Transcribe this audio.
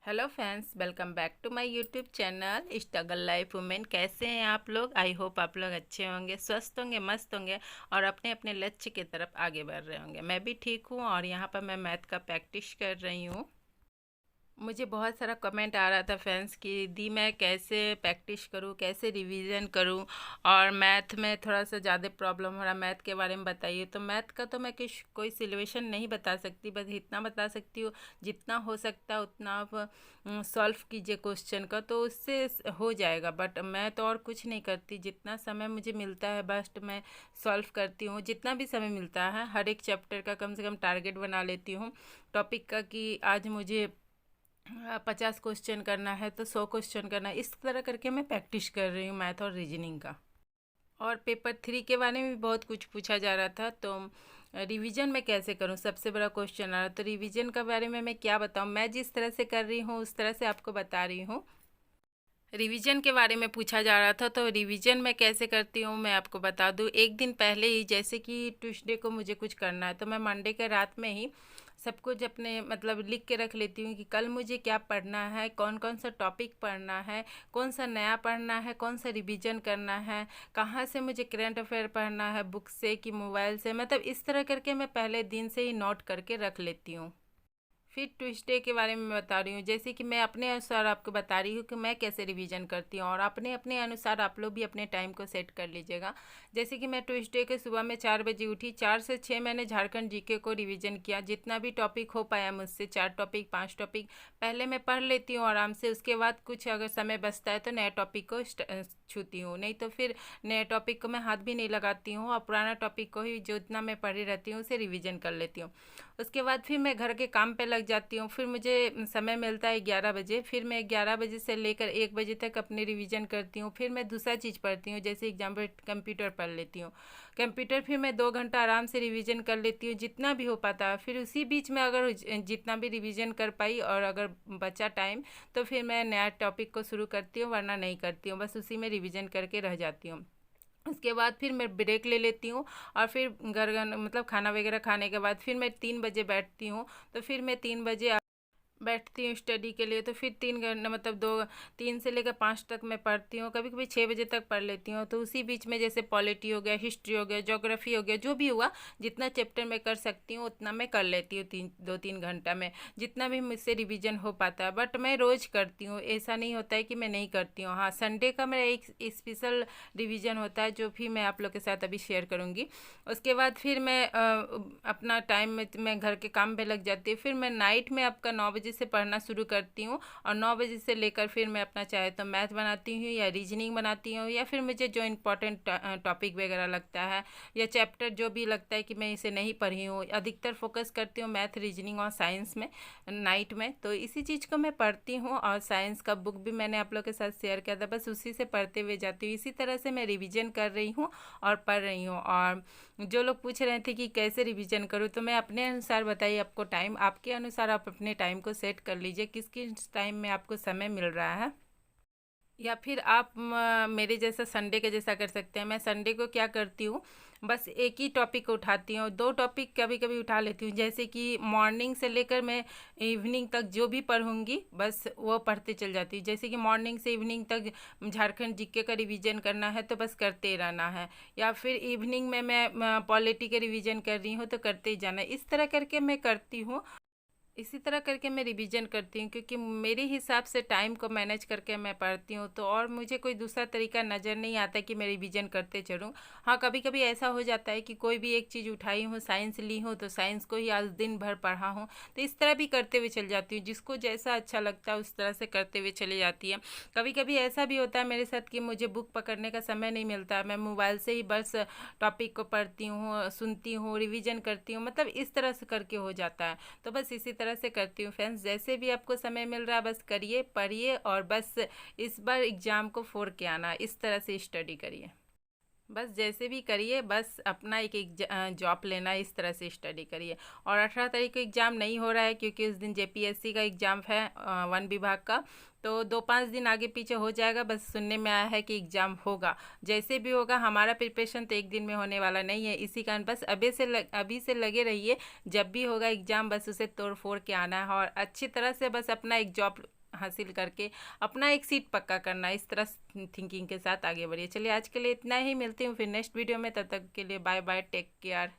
Hello friends, welcome back to my YouTube channel struggle life women. कैसे हैं आप लोग? आई होप आप लोग अच्छे होंगे, स्वस्थ होंगे, मस्त होंगे और अपने अपने लक्ष्य की तरफ आगे बढ़ रहे होंगे। मैं भी ठीक हूँ और यहाँ पर मैं मैथ का प्रैक्टिस कर रही हूँ। मुझे बहुत सारा कमेंट आ रहा था फ्रेंड्स कि दी मैं कैसे प्रैक्टिस करूँ, कैसे रिवीजन करूँ और मैथ में थोड़ा सा ज़्यादा प्रॉब्लम हो रहा, मैथ के बारे में बताइए। तो मैथ का तो मैं कोई सिचुएशन नहीं बता सकती, बस इतना बता सकती हूँ जितना हो सकता है उतना आप सॉल्व कीजिए क्वेश्चन का, तो उससे हो जाएगा। बट मैं तो और कुछ नहीं करती, जितना समय मुझे मिलता है बस मैं सॉल्व करती हूँ। जितना भी समय मिलता है हर एक चैप्टर का कम से कम टारगेट बना लेती हूँ टॉपिक का, कि आज मुझे 50 क्वेश्चन करना है तो 100 क्वेश्चन करना है। इस तरह करके मैं प्रैक्टिस कर रही हूँ मैथ और रीजनिंग का। और पेपर 3 के बारे में भी बहुत कुछ पूछा जा रहा था, तो रिवीजन मैं कैसे करूं, सबसे बड़ा क्वेश्चन आ रहा। तो रिवीजन के बारे में मैं क्या बताऊं, मैं जिस तरह से कर रही हूँ उस तरह से आपको बता रही हूँ। रिवीजन के बारे में पूछा जा रहा था, तो रिवीजन मैं कैसे करती हूँ मैं आपको बता दूँ। एक दिन पहले ही, जैसे कि ट्यूसडे को मुझे कुछ करना है तो मैं मंडे के रात में ही सब कुछ अपने मतलब लिख के रख लेती हूँ कि कल मुझे क्या पढ़ना है, कौन कौन सा टॉपिक पढ़ना है, कौन सा नया पढ़ना है, कौन सा रिवीजन करना है, कहाँ से मुझे करंट अफेयर पढ़ना है, बुक से कि मोबाइल से। मतलब इस तरह करके मैं पहले दिन से ही नोट करके रख लेती हूँ। फिर ट्यूसडे के बारे में मैं बता रही हूँ, जैसे कि मैं अपने अनुसार आपको बता रही हूँ कि मैं कैसे रिवीजन करती हूँ, और अपने अपने अनुसार आप लोग भी अपने टाइम को सेट कर लीजिएगा। जैसे कि मैं ट्यूसडे के सुबह में 4 बजे उठी, 4 से 6 मैंने झारखंड जीके को रिवीजन किया। जितना भी टॉपिक हो पाया मुझसे, 4 टॉपिक 5 टॉपिक पहले मैं पढ़ लेती हूँ आराम से। उसके बाद कुछ अगर समय बचता है तो नए टॉपिक को छूती हूँ, नहीं तो फिर नए टॉपिक को मैं हाथ भी नहीं लगाती हूँ और पुराना टॉपिक को ही जो इतना मैं पढ़ी रहती हूँ उसे रिवीजन कर लेती हूँ। उसके बाद फिर मैं घर के काम पे लग जाती हूँ। फिर मुझे समय मिलता है 11 बजे, फिर मैं 11 बजे से लेकर 1 बजे तक अपने रिवीजन करती हूँ। फिर मैं दूसरा चीज़ पढ़ती हूँ, जैसे एग्जाम्पल कंप्यूटर पढ़ लेती हूँ। कंप्यूटर फिर मैं 2 घंटा आराम से रिवीजन कर लेती हूँ जितना भी हो पाता है। फिर उसी बीच में अगर जितना भी रिवीजन कर पाई और अगर बचा टाइम तो फिर मैं नया टॉपिक को शुरू करती हूँ, वरना नहीं करती हूँ, बस उसी में रिवीजन करके रह जाती हूँ। उसके बाद फिर मैं ब्रेक ले लेती हूँ और फिर घर मतलब खाना वगैरह खाने के बाद फिर मैं 3 बजे बैठती हूँ। तो फिर मैं 3 बजे बैठती हूँ स्टडी के लिए। तो फिर 3 घंटे मतलब 3 से लेकर 5 तक मैं पढ़ती हूँ, कभी कभी 6 बजे तक पढ़ लेती हूँ। तो उसी बीच में जैसे पॉलिटी हो गया, हिस्ट्री हो गया, ज्योग्राफी हो गया, जो भी हुआ, जितना चैप्टर मैं कर सकती हूँ उतना मैं कर लेती हूँ 2-3 घंटा में, जितना भी मुझसे रिवीजन हो पाता है। बट मैं रोज़ करती हूँ, ऐसा नहीं होता है कि मैं नहीं करती हूँ। हाँ, संडे का मेरा एक स्पेशल रिवीजन होता है जो भी मैं आप लोग के साथ अभी शेयर करूँगी। उसके बाद फिर मैं अपना टाइम में मैं घर के काम पे लग जाती हूँ। फिर मैं नाइट में आपका 9 बजे से पढ़ना शुरू करती हूँ और 9 बजे से लेकर फिर मैं अपना चाहे तो मैथ बनाती हूँ या रीजनिंग बनाती हूँ, या फिर मुझे जो इम्पोर्टेंट टॉपिक वगैरह लगता है या चैप्टर जो भी लगता है कि मैं इसे नहीं पढ़ी हूँ, अधिकतर फोकस करती हूँ मैथ, रीजनिंग और साइंस में नाइट में। तो इसी चीज़ को मैं पढ़ती हूँ और साइंस का बुक भी मैंने आप लोग के साथ शेयर किया था, बस उसी से पढ़ते हुए जाती हूँ। इसी तरह से मैं रिविजन कर रही हूँ और पढ़ रही हूँ। और जो लोग पूछ रहे थे कि कैसे रिवीजन करूँ, तो मैं अपने अनुसार बताइए, आपको टाइम आपके अनुसार आप अपने टाइम को सेट कर लीजिए, किस किस टाइम में आपको समय मिल रहा है। या फिर आप मेरे जैसा संडे के जैसा कर सकते हैं। मैं संडे को क्या करती हूँ, बस एक ही टॉपिक उठाती हूँ, 2 टॉपिक कभी कभी उठा लेती हूँ। जैसे कि मॉर्निंग से लेकर मैं इवनिंग तक जो भी पढ़ूंगी बस वो पढ़ते चल जाती हूँ। जैसे कि मॉर्निंग से इवनिंग तक झारखंड जीके का रिवीजन करना है तो बस करते ही रहना है, या फिर इवनिंग में मैं पॉलिटी के रिवीजन कर रही हूँ तो करते ही जाना है। इस तरह करके मैं करती हूँ, इसी तरह करके मैं रिवीजन करती हूँ, क्योंकि मेरे हिसाब से टाइम को मैनेज करके मैं पढ़ती हूँ। तो और मुझे कोई दूसरा तरीका नज़र नहीं आता कि मैं रिवीजन करते चलूँ। हाँ, कभी कभी ऐसा हो जाता है कि कोई भी एक चीज़ उठाई हूँ, साइंस ली हूँ तो साइंस को ही आज दिन भर पढ़ा हूँ, तो इस तरह भी करते हुए चल जाती हूँ। जिसको जैसा अच्छा लगता है उस तरह से करते हुए चली जाती है। कभी कभी ऐसा भी होता है मेरे साथ कि मुझे बुक पकड़ने का समय नहीं मिलता, मैं मोबाइल से ही बस टॉपिक को पढ़ती हूँ, सुनती हूँ, रिवीजन करती हूँ, मतलब इस तरह से करके हो जाता है। तो बस इसी तरह से करती हूँ फ्रेंड्स। जैसे भी आपको समय मिल रहा है बस करिए, पढ़िए और बस इस बार एग्ज़ाम को फोड़ के आना, इस तरह से स्टडी करिए। बस जैसे भी करिए, बस अपना एक जॉब लेना, इस तरह से स्टडी करिए। और 18 तारीख को एग्ज़ाम नहीं हो रहा है क्योंकि उस दिन जेपीएससी का एग्ज़ाम है, वन विभाग का। तो 2-5 दिन आगे पीछे हो जाएगा, बस सुनने में आया है कि एग्ज़ाम होगा। जैसे भी होगा, हमारा प्रिपरेशन तो एक दिन में होने वाला नहीं है, इसी कारण बस अभी से लगे रहिए। जब भी होगा एग्ज़ाम बस उसे तोड़ फोड़ के आना है और अच्छी तरह से बस अपना एक जॉब हासिल करके अपना एक सीट पक्का करना, इस तरह थिंकिंग के साथ आगे बढ़िए। चलिए आज के लिए इतना ही, मिलती हूँ फिर नेक्स्ट वीडियो में, तब तक के लिए बाय बाय, टेक केयर।